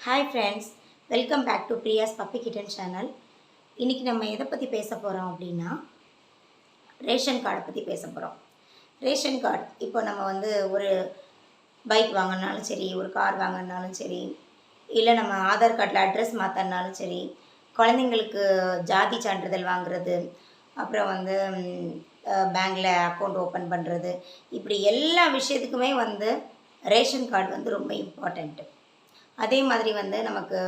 Hi friends, welcome back to Priya's puppy kitten channel. இன்றைக்கி நம்ம எதை பற்றி பேச போகிறோம் அப்படின்னா, ரேஷன் கார்டை பற்றி பேச போகிறோம். ரேஷன் கார்டு இப்போ நம்ம வந்து ஒரு பைக் வாங்கினாலும் சரி, ஒரு கார் வாங்கினாலும் சரி, இல்லை நம்ம ஆதார் கார்டில் அட்ரஸ் மாற்றினாலும் சரி, குழந்தைங்களுக்கு ஜாதி சான்றிதழ் வாங்குறது, அப்புறம் வந்து பேங்க்கில் அக்கௌண்ட் ஓப்பன் பண்ணுறது, இப்படி எல்லா விஷயத்துக்குமே வந்து ரேஷன் கார்டு வந்து ரொம்ப இம்பார்ட்டண்ட்டு. அதே மாதிரி வந்து நமக்கு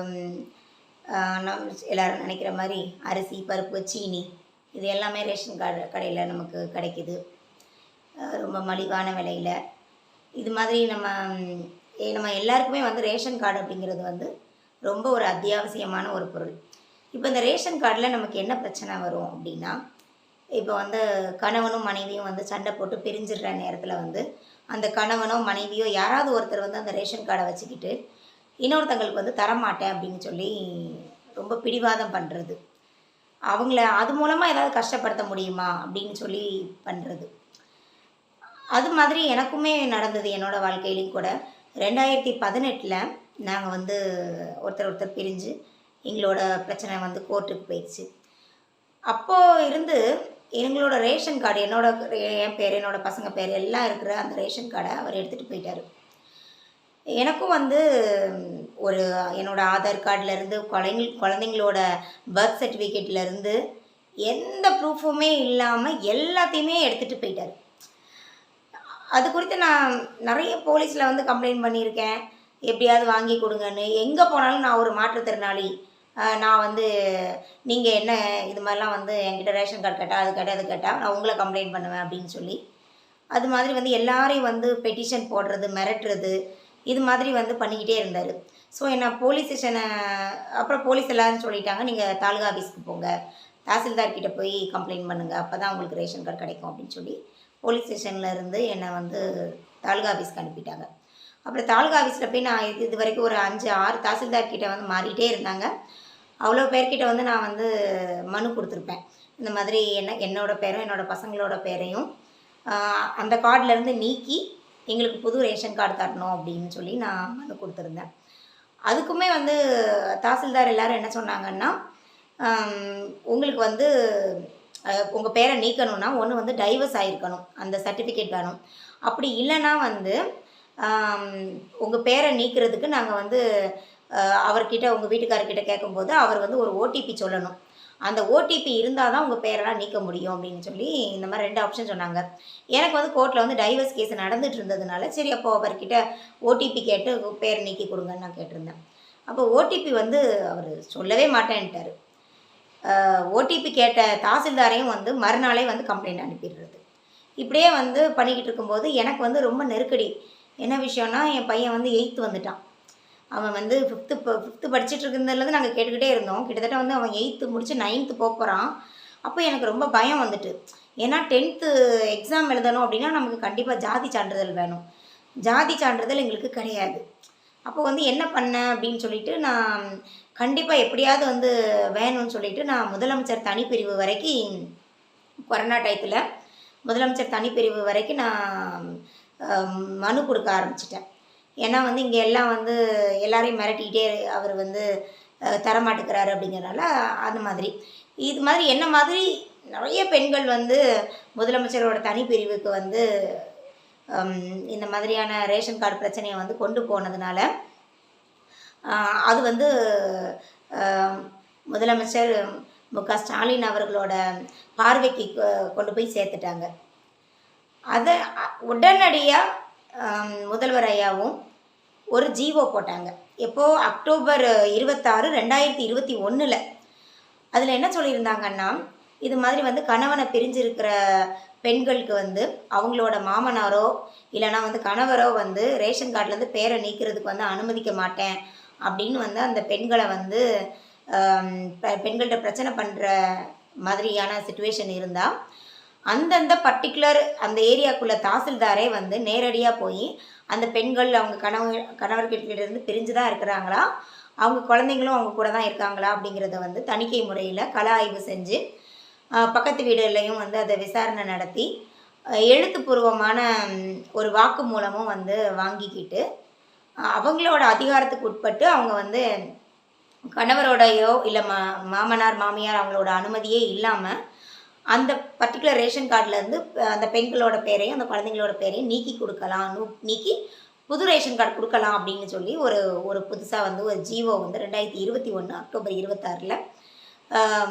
நம் எல்லோரும் நினைக்கிற மாதிரி அரிசி, பருப்பு, சீனி இது எல்லாமே ரேஷன் கடையில் நமக்கு கிடைக்கிது, ரொம்ப மலிவான விலையில். இது மாதிரி நம்ம எல்லாருக்குமே வந்து ரேஷன் கார்டு அப்படிங்கிறது வந்து ரொம்ப ஒரு அத்தியாவசியமான ஒரு பொருள். இப்போ இந்த ரேஷன் கார்டில் நமக்கு என்ன பிரச்சனை வரும் அப்படின்னா, இப்போ வந்து கணவனும் மனைவியும் வந்து சண்டை போட்டு பிரிஞ்சிடுற நேரத்தில் வந்து அந்த கணவனோ மனைவியோ யாராவது ஒருத்தர் வந்து அந்த ரேஷன் கார்டை வச்சுக்கிட்டு இன்னொருத்தங்களுக்கு வந்து தரமாட்டேன் அப்படின்னு சொல்லி ரொம்ப பிடிவாதம் பண்ணுறது, அவங்கள அது மூலமாக ஏதாவது கஷ்டப்படுத்த முடியுமா அப்படின்னு சொல்லி பண்ணுறது. அது மாதிரி எனக்குமே நடந்தது என்னோடய வாழ்க்கையிலையும் கூட. 2018 நாங்கள் வந்து ஒருத்தர் பிரிஞ்சு எங்களோட பிரச்சனை வந்து கோர்ட்டுக்கு போயிடுச்சு. அப்போது இருந்து எங்களோட ரேஷன் கார்டு என் பேர், என்னோடய பசங்க பேர் எல்லாம் இருக்கிற அந்த ரேஷன் கார்டை அவர் எடுத்துகிட்டு போயிட்டார். எனக்கும் வந்து ஒரு என்னோடய ஆதார் கார்டிலேருந்து குழந்தைங்களோட பர்த் சர்டிஃபிகேட்லேருந்து எந்த ப்ரூஃபுமே இல்லாமல் எல்லாத்தையுமே எடுத்துகிட்டு போயிட்டார். அது குறித்து நான் நிறைய போலீஸில் வந்து கம்ப்ளைண்ட் பண்ணியிருக்கேன், எப்படியாவது வாங்கி கொடுங்கன்னு. எங்கே போனாலும் நான் ஒரு மாற்றுத்திறனாளி, நான் வந்து நீங்கள் என்ன இது மாதிரிலாம் வந்து என்கிட்ட ரேஷன் கார்டு கேட்டால் அது கேட்டால் நான் உங்களை கம்ப்ளைண்ட் பண்ணுவேன் அப்படின்னு சொல்லி, அது மாதிரி வந்து எல்லாரையும் வந்து பெட்டிஷன் போடுறது, மிரட்டுறது, இது மாதிரி வந்து பண்ணிக்கிட்டே இருந்தார். ஸோ என்ன போலீஸ் ஸ்டேஷனை அப்புறம் போலீஸ் எல்லோரும் சொல்லிட்டாங்க, நீங்கள் தாலுகா ஆஃபீஸ்க்கு போங்க, தாசில்தார்கிட்ட போய் கம்ப்ளைண்ட் பண்ணுங்கள், அப்போ தான் உங்களுக்கு ரேஷன் கார்டு கிடைக்கும் அப்படின்னு சொல்லி போலீஸ் ஸ்டேஷனில் இருந்து என்னை வந்து தாலுகா ஆஃபீஸ்க்கு அனுப்பிட்டாங்க. அப்புறம் தாலுகா ஆஃபீஸில் போய் நான் இது வரைக்கும் ஒரு 5-6 தாசில்தார்கிட்ட வந்து மாறிட்டே இருந்தாங்க. அவ்வளோ பேர்கிட்ட வந்து நான் வந்து மனு கொடுத்துருப்பேன். இந்த மாதிரி என்னோடய பேரும் என்னோடய பசங்களோட பேரையும் அந்த கார்டிலேருந்து நீக்கி எங்களுக்கு புது ரேஷன் கார்டு தரணும் அப்படின்னு சொல்லி நான் மனு கொடுத்துருந்தேன். அதுக்குமே வந்து தாசில்தார் எல்லோரும் என்ன சொன்னாங்கன்னா, உங்களுக்கு வந்து உங்கள் பேரை நீக்கணும்னா ஒன்று வந்து டைவர்ஸ் ஆகிருக்கணும், அந்த சர்டிஃபிகேட் வேணும். அப்படி இல்லைன்னா வந்து உங்கள் பேரை நீக்கிறதுக்கு நாங்கள் வந்து அவர்கிட்ட உங்கள் வீட்டுக்காரர்கிட்ட கேட்கும்போது அவர் வந்து ஒரு ஓடிபி சொல்லணும், அந்த ஓடிபி இருந்தால் தான் உங்கள் பேரெல்லாம் நீக்க முடியும் அப்படின்னு சொல்லி இந்த மாதிரி 2 ஆப்ஷன் சொன்னாங்க. எனக்கு வந்து கோர்ட்டில் வந்து டைவர்ஸ் கேஸ் நடந்துகிட்டு இருந்ததுனால சரி அப்போது அவர்கிட்ட ஓடிபி கேட்டு பேர் நீக்கி கொடுங்கன்னு நான் கேட்டிருந்தேன். அப்போ ஓடிபி வந்து அவர் சொல்லவே மாட்டேன்ட்டார். ஓடிபி கேட்ட தாசில்தாரையும் வந்து மறுநாளே வந்து கம்ப்ளைண்ட் அனுப்பிடுறது. இப்படியே வந்து பண்ணிக்கிட்டு இருக்கும்போது எனக்கு வந்து ரொம்ப நெருக்கடி. என்ன விஷயம்னா, என் பையன் வந்து 8th வந்துட்டான். அவன் வந்து ஃபிஃப்த்து படிச்சுட்டு இருக்கிறதுலேருந்து நாங்கள் கேட்டுக்கிட்டே இருந்தோம். கிட்டத்தட்ட வந்து அவன் 8th முடிச்சு 9th போகிறான். அப்போ எனக்கு ரொம்ப பயம் வந்துட்டு. ஏன்னா 10th எக்ஸாம் எழுதணும் அப்படின்னா நமக்கு கண்டிப்பாக ஜாதி சான்றிதழ் வேணும். ஜாதி சான்றிதழ் எங்களுக்கு கிடையாது. அப்போ வந்து என்ன பண்ணேன் அப்படின்னு சொல்லிட்டு, நான் கண்டிப்பாக எப்படியாவது வந்து வேணும்னு சொல்லிட்டு நான் முதலமைச்சர் தனிப்பிரிவு வரைக்கும் கொரோனா டயத்தில் முதலமைச்சர் தனிப்பிரிவு வரைக்கும் நான் மனு கொடுக்க ஆரம்பிச்சிட்டேன். ஏன்னா வந்து இங்கே எல்லாம் வந்து எல்லாரையும் மிரட்டிக்கிட்டே அவர் வந்து தரமாட்டுக்கிறாரு அப்படிங்கிறனால அது மாதிரி இது மாதிரி என்ன மாதிரி நிறைய பெண்கள் வந்து முதலமைச்சரோட தனிப்பிரிவுக்கு வந்து இந்த மாதிரியான ரேஷன் கார்டு பிரச்சனையை வந்து கொண்டு போனதுனால அது வந்து முதலமைச்சர் மு.க.ஸ்டாலின் அவர்களோட பார்வைக்கு கொண்டு போய் சேர்த்துட்டாங்க. அதை உடனடியாக முதல்வர் ஐயாவும் ஒரு ஜிஓ போட்டாங்க. எப்போது அக்டோபர் 26, 2021. அதில் என்ன சொல்லியிருந்தாங்கன்னா, இது மாதிரி வந்து கணவனை பிரிஞ்சிருக்கிற பெண்களுக்கு வந்து அவங்களோட மாமனாரோ இல்லைனா வந்து கணவரோ வந்து ரேஷன் கார்டிலேருந்து பேரை நீக்கிறதுக்கு வந்து அனுமதிக்க மாட்டேன் அப்படின்னு வந்து அந்த பெண்களை வந்து பெண்கள்கிட்ட பிரச்சனை பண்ணுற மாதிரியான சிச்சுவேஷன் இருந்தால் அந்தந்த பர்டிகுலர் அந்த ஏரியாக்குள்ளே தாசில்தாரே வந்து நேரடியாக போய் அந்த பெண்கள் அவங்க கணவர்கிட்டேருந்து பிரிஞ்சு தான் இருக்கிறாங்களா, அவங்க குழந்தைங்களும் அவங்க கூட தான் இருக்காங்களா அப்படிங்கிறத வந்து தணிக்கை முறையில் கள ஆய்வு செஞ்சு பக்கத்து வீடுலையும் வந்து அதை விசாரணை நடத்தி எழுத்துப்பூர்வமான ஒரு வாக்கு மூலமும் வந்து வாங்கிக்கிட்டு அவங்களோட அதிகாரத்துக்கு உட்பட்டு அவங்க வந்து கணவரோடையோ இல்லை மாமனார் மாமியார் அவங்களோட அனுமதியே இல்லாமல் அந்த பர்டிகுலர் ரேஷன் கார்டிலேருந்து அந்த பெண்களோட பேரையும் அந்த குழந்தைங்களோட பேரையும் நீக்கி கொடுக்கலாம், நீக்கி புது ரேஷன் கார்டு கொடுக்கலாம் அப்படின்னு சொல்லி ஒரு புதுசாக வந்து ஒரு ஜீவோ வந்து 2021 அக்டோபர் 26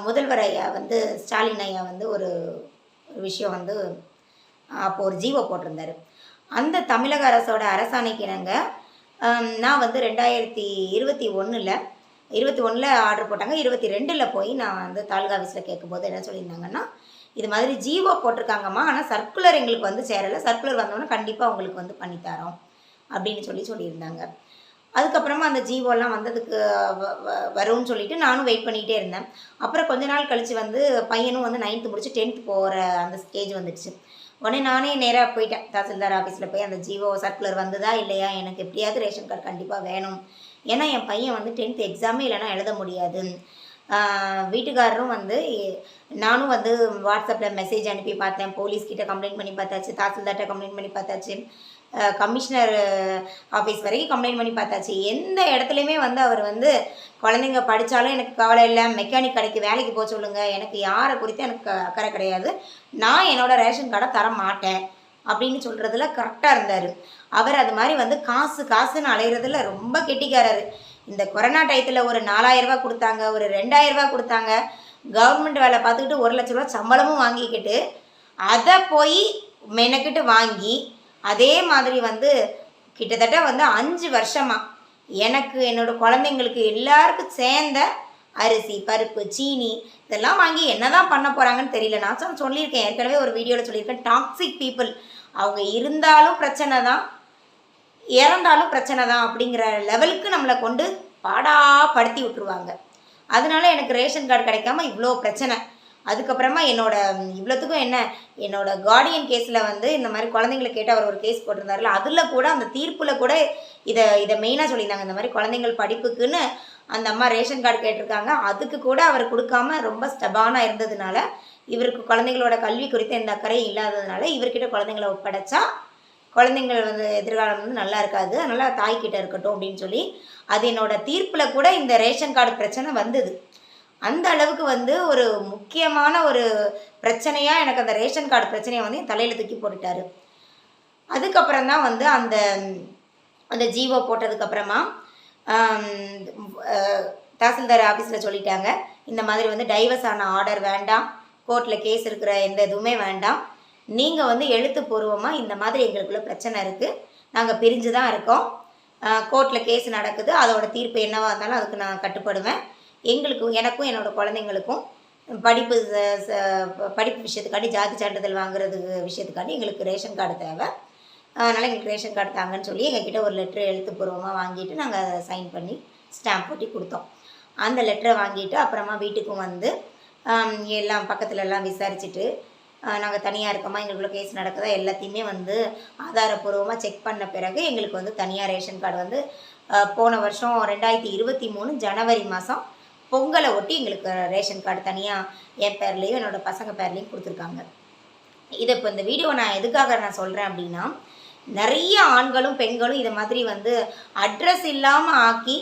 முதல்வர் ஐயா வந்து ஸ்டாலின் ஐயா வந்து ஒரு விஷயம் வந்து அப்போது ஒரு ஜீவோ போட்டிருந்தார். அந்த தமிழக அரசோட அரசாணைக்கு இணங்க நான் வந்து 2021 ஆர்டர் போட்டாங்க. 22 போய் நான் வந்து தாலுகா ஆஃபீஸில் கேட்கும்போது என்ன சொல்லியிருந்தாங்கன்னா, இது மாதிரி ஜீவோ போட்டிருக்காங்கம்மா, ஆனால் சர்க்குலர் எங்களுக்கு வந்து சேரலை, சர்க்குலர் வந்தோன்னா கண்டிப்பாக உங்களுக்கு வந்து பண்ணித்தரோம் அப்படின்னு சொல்லியிருந்தாங்க. அதுக்கப்புறமா அந்த ஜீவோலாம் வந்ததுக்கு வரும்னு சொல்லிட்டு நானும் வெயிட் பண்ணிகிட்டே இருந்தேன். அப்புறம் கொஞ்ச நாள் கழித்து வந்து பையனும் வந்து 9th முடிச்சு 10th போகிற அந்த ஸ்டேஜ் வந்துடுச்சு. உடனே நானே நேராக போயிட்டேன் தாசில்தார் ஆஃபீஸில் போய் அந்த ஜீவோ சர்க்குலர் வந்ததா இல்லையா, எனக்கு எப்படியாவது ரேஷன் கார்டு கண்டிப்பாக வேணும், ஏன்னா என் பையன் வந்து 10th எக்ஸாமே இல்லைனா எழுத முடியாது. வீட்டுக்காரரும் வந்து நானும் வந்து வாட்ஸ்அப்பில் மெசேஜ் அனுப்பி பார்த்தேன், போலீஸ்கிட்ட கம்ப்ளைண்ட் பண்ணி பார்த்தாச்சு, தாசில்தார்கிட்ட கம்ப்ளைண்ட் பண்ணி பார்த்தாச்சு, கமிஷனர் ஆஃபீஸ் வரைக்கும் கம்ப்ளைண்ட் பண்ணி பார்த்தாச்சு. எந்த இடத்துலையுமே வந்து அவர் வந்து குழந்தைங்க படித்தாலும் எனக்கு கவலை இல்லை, மெக்கானிக் கடைக்கு வேலைக்கு போக சொல்லுங்கள், எனக்கு யாரை குறித்து எனக்கு அக்கறை கிடையாது, நான் என்னோடய ரேஷன் கார்டை தர மாட்டேன் அப்படின்னு சொல்கிறதுல கரெக்டாக இருந்தார். அவர் அது மாதிரி வந்து காசுன்னு அலைகிறதுல ரொம்ப கெட்டிக்காரர். இந்த கொரோனா டயத்தில் ஒரு 4000 ரூபா கொடுத்தாங்க, ஒரு 2000 ரூபா கொடுத்தாங்க, கவர்மெண்ட் வேலை பார்த்துக்கிட்டு 1 லட்ச ரூபா சம்பளமும் வாங்கிக்கிட்டு அதை போய் மெனக்கிட்டு வாங்கி அதே மாதிரி வந்து கிட்டத்தட்ட வந்து 5 வருஷமாக எனக்கு என்னோடய குழந்தைங்களுக்கு எல்லாருக்கும் சேர்ந்த அரிசி பருப்பு சீனி இதெல்லாம் வாங்கி என்ன தான் பண்ண போகிறாங்கன்னு தெரியல. நான் சொல்லியிருக்கேன், ஏற்கனவே ஒரு வீடியோவில் சொல்லியிருக்கேன், டாக்ஸிக் பீப்புள், அவங்க இருந்தாலும் பிரச்சனை தான், இறந்தாலும் பிரச்சனை தான் அப்படிங்கிற லெவலுக்கு நம்மளை கொண்டு பாடாப்படுத்தி விட்டுருவாங்க. அதனால எனக்கு ரேஷன் கார்டு கிடைக்காம இவ்வளோ பிரச்சனை. அதுக்கப்புறமா இவ்வளோத்துக்கும் என்னோட கார்டியன் கேஸில் வந்து இந்த மாதிரி குழந்தைங்களை கேட்டு அவர் ஒரு கேஸ் போட்டிருந்தாருல, அதில் கூட அந்த தீர்ப்பில் கூட இதை மெயினாக சொல்லியிருந்தாங்க. இந்த மாதிரி குழந்தைங்கள் படிப்புக்குன்னு அந்த அம்மா ரேஷன் கார்டு கேட்டிருக்காங்க, அதுக்கு கூட அவர் கொடுக்காம ரொம்ப ஸ்டபானாக இருந்ததுனால, இவருக்கு குழந்தைங்களோட கல்வி குறித்த எந்த அக்கறையும் இல்லாததுனால இவர்கிட்ட குழந்தைங்களை ஒப்படைச்சா குழந்தைங்கள் வந்து எதிர்காலம் வந்து நல்லா இருக்காது, அதனால் தாய்கிட்ட இருக்கட்டும் அப்படின்னு சொல்லி அது என்னோட தீர்ப்பில் கூட இந்த ரேஷன் கார்டு பிரச்சனை வந்தது. அந்த அளவுக்கு வந்து ஒரு முக்கியமான ஒரு பிரச்சனையாக எனக்கு அந்த ரேஷன் கார்டு பிரச்சனையை வந்து என் தலையில் தூக்கி போட்டுட்டார். அதுக்கப்புறம் தான் வந்து அந்த ஜீவோ போட்டதுக்கப்புறமா தாசில்தார் ஆஃபீஸில் சொல்லிட்டாங்க, இந்த மாதிரி வந்து டைவர்ஸ் ஆன ஆர்டர் வேண்டாம், கோர்ட்டில் கேஸ் இருக்கிற எந்த எதுவுமே வேண்டாம், நீங்கள் வந்து எழுத்துப்பூர்வமாக இந்த மாதிரி எங்களுக்குள்ள பிரச்சனை இருக்குது, நாங்கள் பிரிஞ்சு தான் இருக்கோம், கோர்ட்டில் கேஸ் நடக்குது, அதோட தீர்ப்பு என்னவாக இருந்தாலும் அதுக்கு நான் கட்டுப்படுவேன், எனக்கும் என்னோடய குழந்தைங்களுக்கும் படிப்பு விஷயத்துக்காண்டி ஜாதி சான்றிதழ் வாங்குறது விஷயத்துக்காண்டி எங்களுக்கு ரேஷன் கார்டு தேவை, அதனால் எங்களுக்கு ரேஷன் கார்டு தாங்கன்னு சொல்லி எங்ககிட்ட ஒரு லெட்ரு எழுத்துப்பூர்வமாக வாங்கிட்டு நாங்கள் அதை சைன் பண்ணி ஸ்டாம்ப் போட்டி கொடுத்தோம். அந்த லெட்டரை வாங்கிட்டு அப்புறமா வீட்டுக்கும் வந்து எல்லாம் பக்கத்துலலாம் விசாரிச்சுட்டு நாங்கள் தனியாக இருக்கோமா, எங்களுக்குள்ள கேஸ் நடக்குதா எல்லாத்தையுமே வந்து ஆதாரப்பூர்வமாக செக் பண்ண பிறகு எங்களுக்கு வந்து தனியாக ரேஷன் கார்டு வந்து போன வருஷம் 2023 ஜனவரி மாதம் பொங்கலை ஒட்டி எங்களுக்கு ரேஷன் கார்டு தனியாக என் பேர்லேயும் என்னோடய பசங்க பேர்லேயும் கொடுத்துருக்காங்க. இதை இப்போ இந்த வீடியோ நான் எதுக்காக நான் சொல்கிறேன் அப்படின்னா, நிறைய ஆண்களும் பெண்களும் இதை மாதிரி வந்து அட்ரஸ் இல்லாமல் ஆக்கி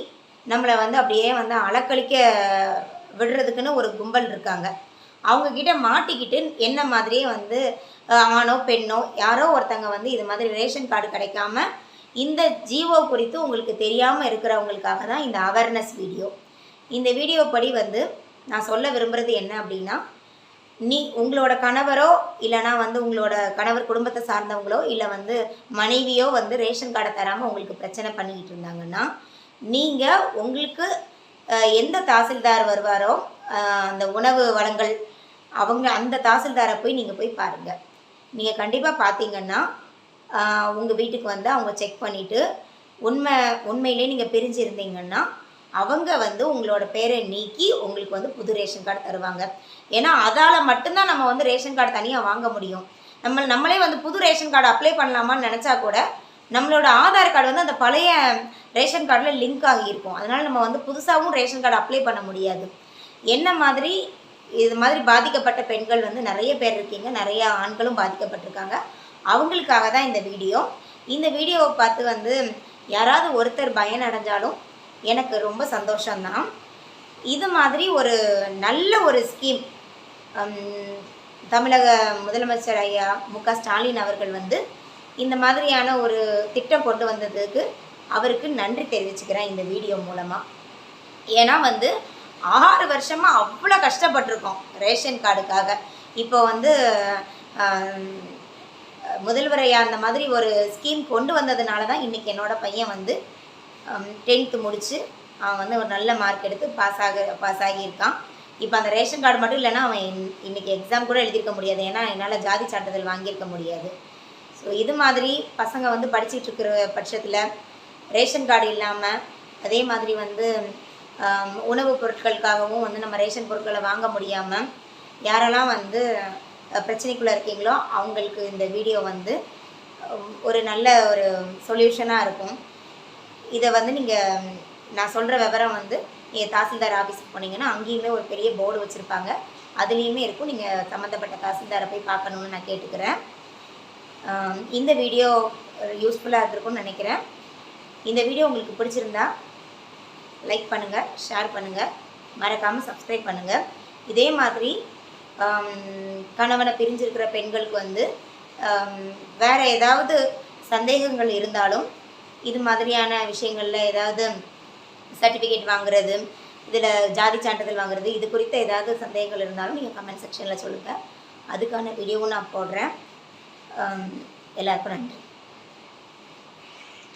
நம்மளை வந்து அப்படியே வந்து அலக்கழிக்க விடுறதுக்குன்னு ஒரு கும்பல் இருக்காங்க. அவங்கக்கிட்ட மாட்டிக்கிட்டு என்ன மாதிரியே வந்து ஆணோ பெண்ணோ யாரோ ஒருத்தங்க வந்து இது மாதிரி ரேஷன் கார்டு கிடைக்காம இந்த ஜீவோ குறித்து உங்களுக்கு தெரியாமல் இருக்கிறவங்களுக்காக தான் இந்த அவேர்னஸ் வீடியோ. இந்த வீடியோ படி வந்து நான் சொல்ல விரும்புகிறது என்ன அப்படின்னா, உங்களோட கணவரோ இல்லைனா வந்து உங்களோட கணவர் குடும்பத்தை சார்ந்தவங்களோ இல்லை வந்து மனைவியோ வந்து ரேஷன் கார்டை தராமல் உங்களுக்கு பிரச்சனை பண்ணிக்கிட்டு இருந்தாங்கன்னா, நீங்கள் உங்களுக்கு எந்த தாசில்தார் வருவாரோ அந்த உணவு வழங்கல் அந்த தாசில்தாரை போய் நீங்கள் போய் பாருங்கள். நீங்கள் கண்டிப்பாக பார்த்தீங்கன்னா உங்கள் வீட்டுக்கு வந்து அவங்க செக் பண்ணிவிட்டு உண்மையிலே நீங்கள் பிரிஞ்சிருந்தீங்கன்னா அவங்க வந்து உங்களோட பேரை நீக்கி உங்களுக்கு வந்து புது ரேஷன் கார்டு தருவாங்க. ஏன்னா அதால் மட்டும்தான் நம்ம வந்து ரேஷன் கார்டு தனியாக வாங்க முடியும். நம்மளே வந்து புது ரேஷன் கார்டு அப்ளை பண்ணலாமான்னு நினச்சா கூட நம்மளோட ஆதார் கார்டு வந்து அந்த பழைய ரேஷன் கார்டில் லிங்க் ஆகியிருக்கும். அதனால் நம்ம வந்து புதுசாகவும் ரேஷன் கார்டு அப்ளை பண்ண முடியாது. என்ன மாதிரி இது மாதிரி பாதிக்கப்பட்ட பெண்கள் வந்து நிறைய பேர் இருக்கீங்க, நிறைய ஆண்களும் பாதிக்கப்பட்டிருக்காங்க. அவங்களுக்காக தான் இந்த வீடியோ. இந்த வீடியோவை பார்த்து வந்து யாராவது ஒருத்தர் பயனடைஞ்சாலும் எனக்கு ரொம்ப சந்தோஷம்தான். இது மாதிரி ஒரு நல்ல ஒரு ஸ்கீம் தமிழக முதலமைச்சர் ஐயா மு.க. ஸ்டாலின் அவர்கள் வந்து இந்த மாதிரியான ஒரு திட்டம் கொண்டு வந்ததுக்கு அவருக்கு நன்றி தெரிவிச்சுக்கிறேன் இந்த வீடியோ மூலமாக. ஏன்னா வந்து 6 வருஷமாக அவ்வளோ கஷ்டப்பட்டிருக்கோம் ரேஷன் கார்டுக்காக. இப்போ வந்து முதல்வரையா அந்த மாதிரி ஒரு ஸ்கீம் கொண்டு வந்ததுனால தான் இன்றைக்கி என்னோடய பையன் வந்து 10th முடித்து அவன் வந்து ஒரு நல்ல மார்க் எடுத்து பாஸ் ஆகியிருக்கான். இப்போ அந்த ரேஷன் கார்டு மட்டும் இல்லைன்னா அவன் இன்றைக்கி எக்ஸாம் கூட எழுதியிருக்க முடியாது. ஏன்னா என்னால் ஜாதி சான்றிதழ் வாங்கியிருக்க முடியாது. ஸோ இது மாதிரி பசங்க வந்து படிச்சுட்டு இருக்கிற பட்சத்தில் ரேஷன் கார்டு இல்லாமல் அதே மாதிரி வந்து உணவுப் பொருட்களுக்காகவும் வந்து நம்ம ரேஷன் பொருட்களை வாங்க முடியாமல் யாரெல்லாம் வந்து பிரச்சனைக்குள்ளே இருக்கீங்களோ அவங்களுக்கு இந்த வீடியோ வந்து ஒரு நல்ல ஒரு சொல்யூஷனாக இருக்கும். இதை வந்து நீங்கள் நான் சொல்கிற விவரம் வந்து நீங்கள் தாசில்தார் ஆஃபீஸுக்கு போனீங்கன்னா அங்கேயுமே ஒரு பெரிய போர்டு வச்சுருப்பாங்க, அதுலேயுமே இருக்கும். நீங்கள் சம்மந்தப்பட்ட தாசில்தாரை போய் பார்க்கணுன்னு நான் கேட்டுக்கிறேன். இந்த வீடியோ யூஸ்ஃபுல்லாக இருந்திருக்கும்னு நினைக்கிறேன். இந்த வீடியோ உங்களுக்கு பிடிச்சிருந்தா லைக் பண்ணுங்கள், ஷேர் பண்ணுங்கள், மறக்காமல் சப்ஸ்கிரைப் பண்ணுங்கள். இதே மாதிரி கணவனை பிரிஞ்சிருக்கிற பெண்களுக்கு வந்து வேறு ஏதாவது சந்தேகங்கள் இருந்தாலும் இது மாதிரியான விஷயங்களில் ஏதாவது சர்டிஃபிகேட் வாங்குறது, இதில் ஜாதி சான்றிதழ் வாங்குறது, இது குறித்த ஏதாவது சந்தேகங்கள் இருந்தாலும் நீங்கள் கமெண்ட் செக்ஷனில் சொல்லுங்கள். அதுக்கான வீடியோவும் நான் போடுறேன். எல்லாருக்கும் நன்றி.